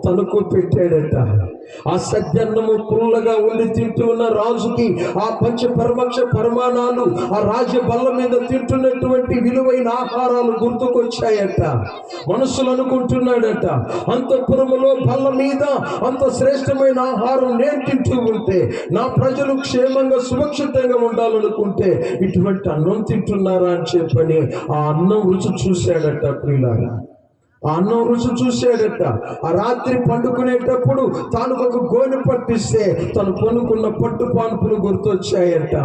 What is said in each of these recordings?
తనకు పెట్టాడట. ఆ సత్యాన్నము పుల్లగా ఉండి తింటూ ఉన్న రాజుకి ఆ పంచపరమక్ష పరిమాణాలు ఆ రాజ్య బల్ల మీద తింటున్నటువంటి విలువైన ఆహారాలు గుర్తుకొచ్చాయట. మనసులు అనుకుంటున్నాడట, అంతఃపురములో బల్ల మీద అంత శ్రేష్టమైన ఆహారం నేను తింటూ ఉంటే, నా ప్రజలు క్షేమంగా సురక్షితంగా ఉండాలనుకుంటే ఇటువంటి అన్నం తింటున్నారా అని చెప్పని ఆ అన్నం రుచి చూశాడట. ప్రియులారా, ఆ అన్నం రుచి చూశాడట. ఆ రాత్రి పండుకునేటప్పుడు తాను ఒక గోనె పట్టిస్తే తను పనుకున్న పట్టు పాన్పులు గుర్తొచ్చాయట.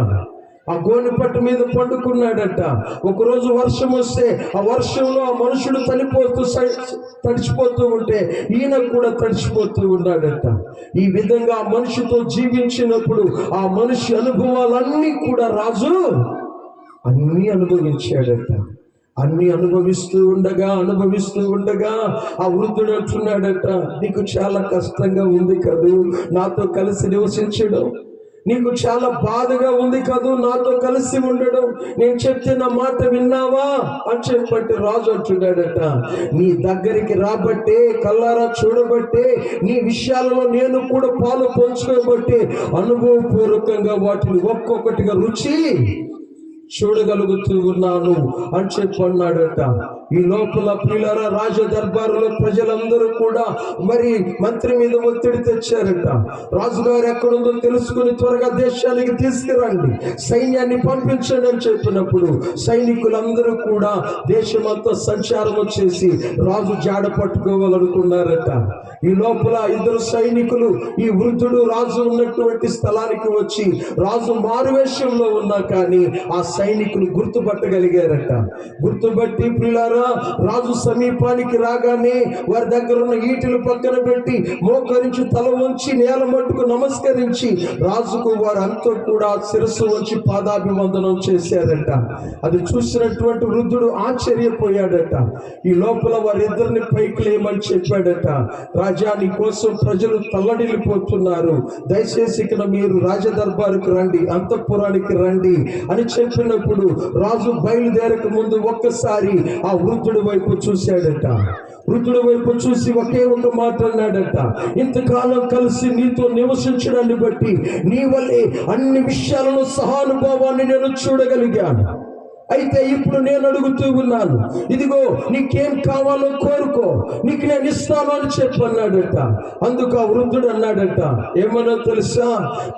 ఆ గోనె పట్టు మీద పండుకున్నాడట. ఒకరోజు వర్షం వస్తే ఆ వర్షంలో ఆ మనుషుడు తడిచిపోతూ ఉంటే ఈయన కూడా తడిచిపోతూ ఉన్నాడట. ఈ విధంగా ఆ మనిషితో జీవించినప్పుడు ఆ మనిషి అనుభవాలన్నీ కూడా రాజు అన్నీ అనుభవించాడట. అన్ని అనుభవిస్తూ ఉండగా ఆ వృద్ధుడు అంటున్నాడట, నీకు చాలా కష్టంగా ఉంది కదూ నాతో కలిసి నివసించడం, నీకు చాలా బాధగా ఉంది కదూ నాతో కలిసి ఉండడం, నేను చెప్తే నా మాట విన్నావా అని చెప్పంటే రాజు అంటున్నాడట, నీ దగ్గరికి రాబట్టే, కల్లారా చూడబట్టే, నీ విషయాలలో నేను కూడా పాలు పంచుకోబట్టే అనుభవపూర్వకంగా వాటిని ఒక్కొక్కటిగా రుచి చూడగలుగుతూ ఉన్నాను అని చెప్పన్నాడట. ఈ లోపల ప్రియులారా, రాజ దర్బారులో ప్రజలందరూ కూడా మరి మంత్రి మీద ఒత్తిడి తెచ్చారట. రాజుగారు ఎక్కడుందో తెలుసుకుని త్వరగా దేశానికి తీసుకురండి, సైన్యాన్ని పంపించండి అని చెప్పినప్పుడు సైనికులందరూ కూడా దేశమంతా సంచారం చేసి రాజు జాడ పట్టుకోవాలనుకున్నారట. ఈ లోపల ఇద్దరు సైనికులు ఈ వృద్ధుడు రాజు ఉన్నటువంటి స్థలానికి వచ్చి రాజు మారువేషంలో ఉన్నా కానీ ఆ సైనికులు గుర్తుపట్టగలిగారట. గుర్తుపట్టి ప్రియులారా, రాజు సమీపానికి రాగానే వారి దగ్గర ఉన్న ఈటెలు పక్కన పెట్టి మోకరించి తల వంచి నేల మట్టుకు నమస్కరించి రాజుకు వారంతా కూడా శిరస్సు వంచి పాదాభివందనం చేశారట. అది చూసినటువంటి వృద్ధుడు ఆశ్చర్యపోయాడట. ఈ లోపల వారిద్దరిని పైకి లేమని చెప్పాడట. రాజా, నీ కోసం ప్రజలు తల్లడిల్లిపోతున్నారు, దయచేసి ఇక్కడ మీరు రాజదర్బారుకు రండి, అంతఃపురానికి రండి అని చెప్పినప్పుడు రాజు బయలుదేరక ముందు ఒక్కసారి ఆ వృద్ధుడి వైపు చూశాడట. వృద్ధుడి వైపు చూసి ఒకే ఒక మాట అన్నాడట, ఇంతకాలం కలిసి నీతో నివసించడాన్ని బట్టి నీ వల్లే అన్ని విషయాలను సహానుభావాన్ని నేను చూడగలిగాను. అయితే ఇప్పుడు నేను అడుగుతూ ఉన్నాను, ఇదిగో నీకేం కావాలో కోరుకో, నీకు నేను ఇస్తాను అని చెప్పన్నాడట. అందుకు ఆ వృద్ధుడు అన్నాడట, ఏమన్నా తెలుసా,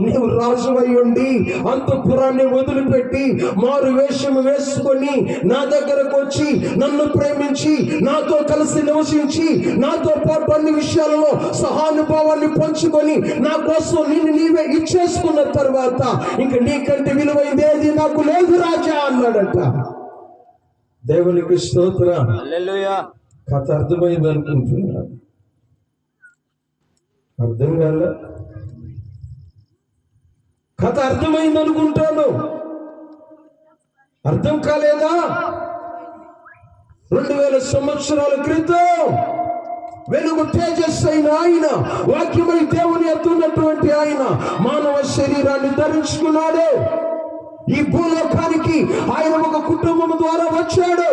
నీవు రాజు అయి ఉండి అంతఃపురాన్ని వదిలిపెట్టి మారు వేషము వేసుకొని నా దగ్గరకు వచ్చి నన్ను ప్రేమించి నాతో కలిసి నివసించి నాతో పాటు అన్ని విషయాలలో సహానుభావాన్ని పంచుకొని నా కోసం నిన్ను నీవే ఇచ్చేసుకున్న తర్వాత ఇంక నీకంటే విలువైంది ఏది నాకు లేదు రాజా అన్నాడట. దేవునికి స్తోత్రం. హల్లెలూయా. కథ అర్థమైంది అనుకుంటున్నాను. అర్థం కాలే? కథ అర్థమైంది అనుకుంటాను. అర్థం కాలేదా? 2000 సంవత్సరాల క్రితం వెలుగు తేజస్సు అయిన ఆయన, వాక్యమై దేవుని ఎత్తున్నటువంటి ఆయన మానవ శరీరాన్ని ధరించుకున్నాడు. ఈ భూలోకానికి ఆయన ఒక కుటుంబం ద్వారా వచ్చాడు.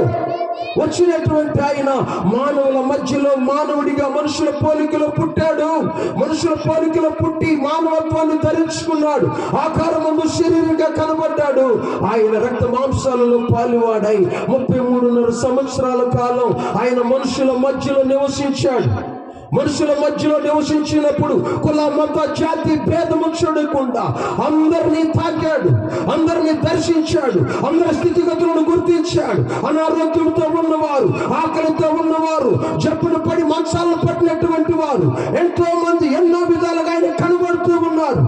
వచ్చినటువంటి ఆయన మానవుల మధ్యలో మానవుడిగా మనుషుల పోలికలో పుట్టాడు. మనుషుల పోలికలో పుట్టి మానవత్వాన్ని ధరించుకున్నాడు. ఆకారమందు శరీరంగా కనబడ్డాడు. ఆయన రక్త మాంసాలలో పాలువాడై 33.5 సంవత్సరాల కాలం ఆయన మనుషుల మధ్యలో నివసించాడు. మనుషుల మధ్యలో నివసించినప్పుడు కుల మత జాతి భేదము చూడకుండా అందరినీ తాకాడు, అందరినీ దర్శించాడు, అందరి స్థితిగతులను గుర్తించాడు. అనారోగ్యంతో ఉన్నవారు, ఆకలితో ఉన్నవారు, జబ్బును పడి మంచాలను పట్టినటువంటి వారు ఎంతో మంది ఎన్నో విధాలుగా ఆయన కనబడుతూ ఉన్నారు.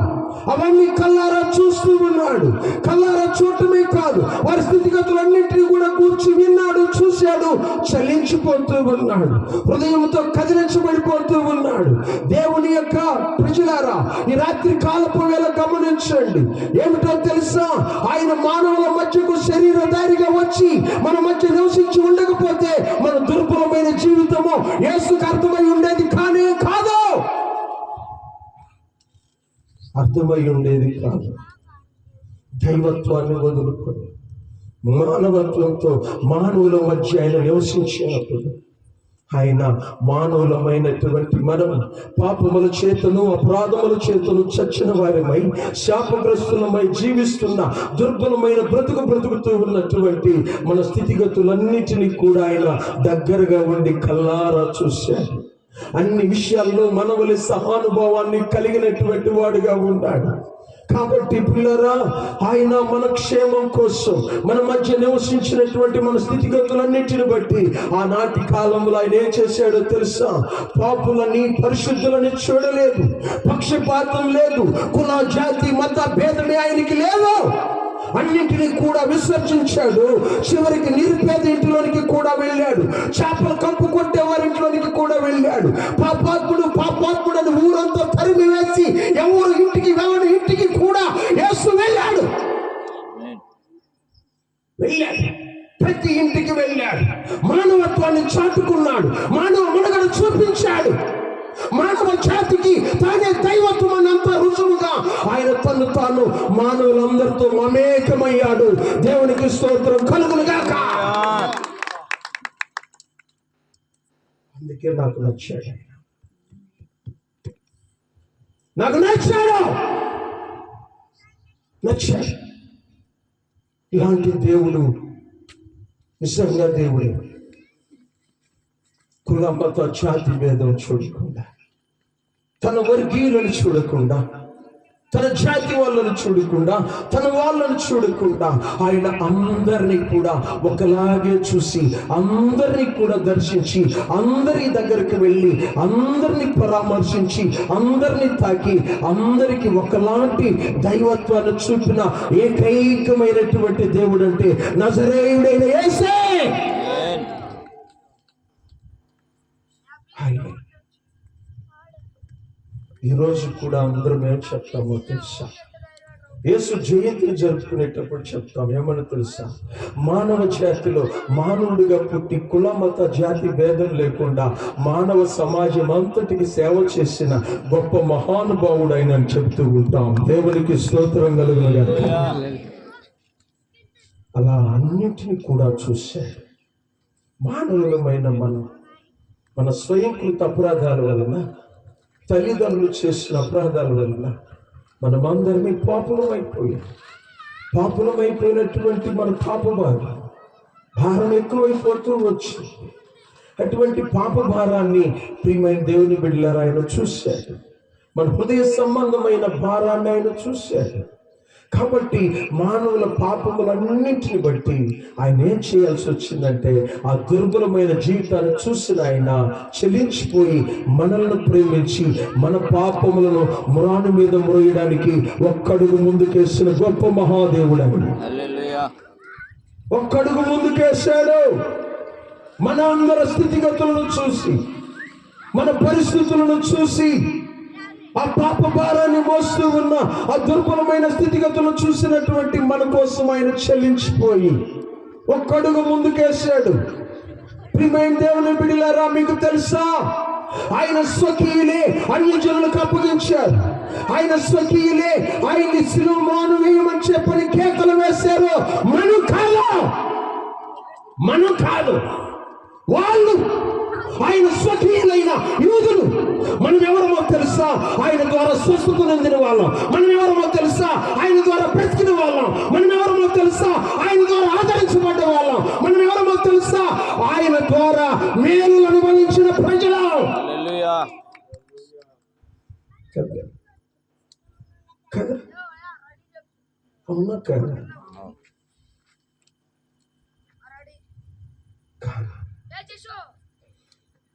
అవన్నీ కల్లారా చూస్తూ ఉన్నాడు. కల్లారా చూడటమే కాదు, వారి స్థితిగతులన్నింటినీ కూడా కూర్చి విన్నాడు, చూశాడు, చలించిపోతూ ఉన్నాడు, హృదయంతో కదిలించబడిపోతూ ఉన్నాడు. దేవుని యొక్క ప్రజలారా, ఈ రాత్రి కాలపు వేళ గమనించండి. ఏమిటో తెలుసా, ఆయన మానవుల మధ్యకు శరీరధారిగా వచ్చి మన మధ్య నివసించి ఉండకపోతే మన దుర్బలమైన జీవితము యేసుకు అర్థమై ఉండేది కానే కాదు. అర్థమై ఉండేది కాదు. దైవత్వాన్ని వదులుకొని మానవత్వంతో మానవుల మధ్య ఆయన నివసించినప్పుడు ఆయన మానవులమైనటువంటి మనం పాపముల చేతను అపరాధముల చేతను చచ్చిన వారిమై శాపగ్రస్తులమై జీవిస్తున్న దుర్బలమైన బ్రతుకుతూ ఉన్నటువంటి మన స్థితిగతులన్నిటినీ కూడా ఆయన దగ్గరగా ఉండి కల్లారా చూశాడు. అన్ని విషయాల్లో మనవలి సహానుభావాన్ని కలిగినటువంటి వాడుగా ఉన్నాడు. కాబట్టి పిల్లరా, ఆయన మన క్షేమం కోసం మన మధ్య నివసించినటువంటి మన స్థితిగతులన్నిటిని బట్టి ఆనాటి కాలంలో ఆయన ఏం చేశాడో తెలుసా? పాపులని పరిశుద్ధులని చూడలేదు, పక్షపాతం లేదు, కుల జాతి మత భేదమే ఆయనకి లేదు. అన్నింటినీ కూడా విసర్జించాడు. చివరికి నిరుపేద ఇంటిలోనికి కూడా వెళ్ళాడు, చేపలు కప్పు కొట్టే వారి ఇంట్లోనికి కూడా వెళ్ళాడు. పాపాత్ముడు అని ఊరంతా తరిమి వేసి ఎవరి ఇంటికి కూడా యేసు వెళ్ళాడు. ప్రతి ఇంటికి వెళ్ళాడు, మానవత్వాన్ని చాటుకున్నాడు, మానవ మనుగడ చూపించాడు. మానవ జాతికి తానే దైవత్వం అన్నంత రుజువుగా ఆయన తాను మానవులందరితో మమేకమయ్యాడు. దేవునికి స్తోత్రం కలుగునుగాక. అందుకే నాకు నచ్చాడు. ఇలాంటి దేవుడు నిజంగా దేవుడే. కుల మత జాతి భేదం చూడకుండా, తన వర్గీయులను చూడకుండా, తన జాతి వాళ్ళను చూడకుండా, తన వాళ్ళను చూడకుండా ఆయన అందరినీ కూడా ఒకలాగే చూసి, అందరినీ కూడా దర్శించి, అందరి దగ్గరికి వెళ్ళి, అందరినీ పరామర్శించి, అందరినీ తాకి, అందరికి ఒకలాంటి దైవత్వాన్ని చూపిన ఏకైకమైనటువంటి దేవుడు అంటే నజరేయుడైన యేసే. ఈరోజు కూడా అందరం ఏం చెప్తామో తెలుసా? యేసు జయంతిని జరుపుకునేటప్పుడు చెప్తాం ఏమని తెలుసా? మానవ జాతిలో మానవుడిగా పుట్టి కుల మత జాతి భేదం లేకుండా మానవ సమాజం అంతటికి సేవ చేసిన గొప్ప మహానుభావుడు ఆయన అని చెప్తూ ఉంటాం. దేవునికి స్తోత్రం కలుగునుగాక. అలా అన్నింటినీ కూడా చూశాడు. మానవులమైన మన స్వయంకృత అపరాధాల వలన, తల్లిదండ్రులు చేసిన అపరాధాల వలన మనమందరినీ పాపులమైపోయినటువంటి మన పాప భారం ఎక్కువైపోతూ వచ్చింది. అటువంటి పాప భారాన్ని ప్రియమైన దేవుని బిడ్డలారా ఆయన చూశాడు. మన హృదయ సంబంధమైన భారాన్ని ఆయన చూశాడు. కాబట్టి మానవుల పాపములన్నింటిని బట్టి ఆయన ఏం చేయాల్సి వచ్చిందంటే, ఆ దుర్బలమైన జీవితాన్ని చూసిన ఆయన చెల్లించిపోయి మనల్ని ప్రేమించి మన పాపములను మురాను మీద మురయడానికి ఒక్కడుగు ముందుకేసిన గొప్ప మహాదేవుడు. ఒక్కడుగు ముందుకేశాడు. మన అందరి స్థితిగతులను చూసి, మన పరిస్థితులను చూసి, ఆ పాప భారాన్ని మోస్తూ ఉన్న ఆ దుర్బలమైన స్థితిగతులను చూసినటువంటి మన కోసం ఆయన చెల్లించిపోయి ఒక్కడుగు ముందుకేశాడు. ప్రియమైన దేవుని బిడ్డలారా, మీకు తెలుసా, ఆయన స్వకీయులే అన్యజనులకు అప్పగించారు. ఆయన స్వకీయులే ఆయన్ని సిలువ మాను వేయమని చెప్పని కేకలు వేశారు. మనం కాదు, వాళ్ళు ఆయన స్వకీయులైన యూదులు. మనం ఎవరమో తెలుసా? ఆయన ద్వారా స్వస్థత పొందిన వాళ్ళం. మనం ఎవరమో తెలుసా? ఆయన ద్వారా బ్రతికిన వాళ్ళం. మనం ఎవరమో తెలుసా? ఆయన ద్వారా ఆదరించబడ్డ వాళ్ళం. మనం ఎవరమో తెలుసా? ఆయన ద్వారా మేలు అనుభవించిన ప్రజలు. కదా? అవునా కదా?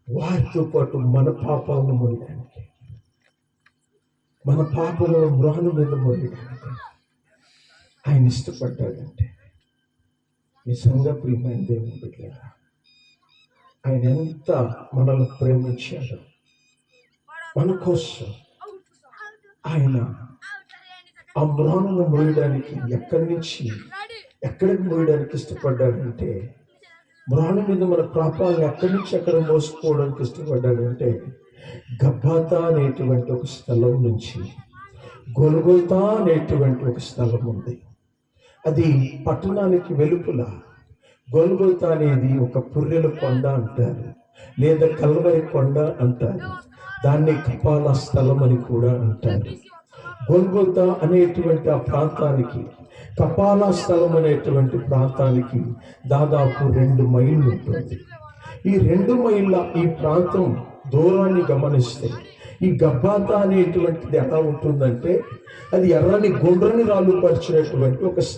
వారితో పాటు మన పాపాలను మోయడానికి, మన పాపాలను మ్రాను మీద మోయడానికి ఆయన ఇష్టపడ్డాడంటే నిజంగా ప్రియమైన దేవుని బిడ్డలారా, ఆయన ఎంత మనల్ని ప్రేమించాడు. మన కోసం ఆయన ఆ మ్రానును మోయడానికి ఎక్కడికి మోయడానికి ఇష్టపడ్డాడంటే, మ్రాను మీద మన పాపాలను ఎక్కడి నుంచి ఎక్కడ మోసుకోవడానికి ఇష్టపడ్డాడంటే, గబ్బాతా అనేటువంటి ఒక స్థలం నుంచి గొల్గొతా అనేటువంటి ఒక స్థలం ఉంది. అది పట్టణానికి వెలుపల. గొల్గొతా అనేది ఒక పుర్రెల కొండ అంటారు. లేదా కల్వరి కొండ అంటారు, దాన్ని కపాల స్థలం అని కూడా అంటారు. గొల్గొతా అనేటువంటి ఆ ప్రాంతానికి, కపాల స్థలం అనేటువంటి ప్రాంతానికి దాదాపు 2 మైళ్ళు ఉంటుంది. ఈ 2 మైళ్ళ ఈ ప్రాంతం దూరాన్ని గమనిస్తే ఈ గబ్బాతా అనేటువంటిది ఎలా ఉంటుందంటే, అది ఎర్రని గుండ్రని రాళ్ళు పరిచినటువంటి ఒక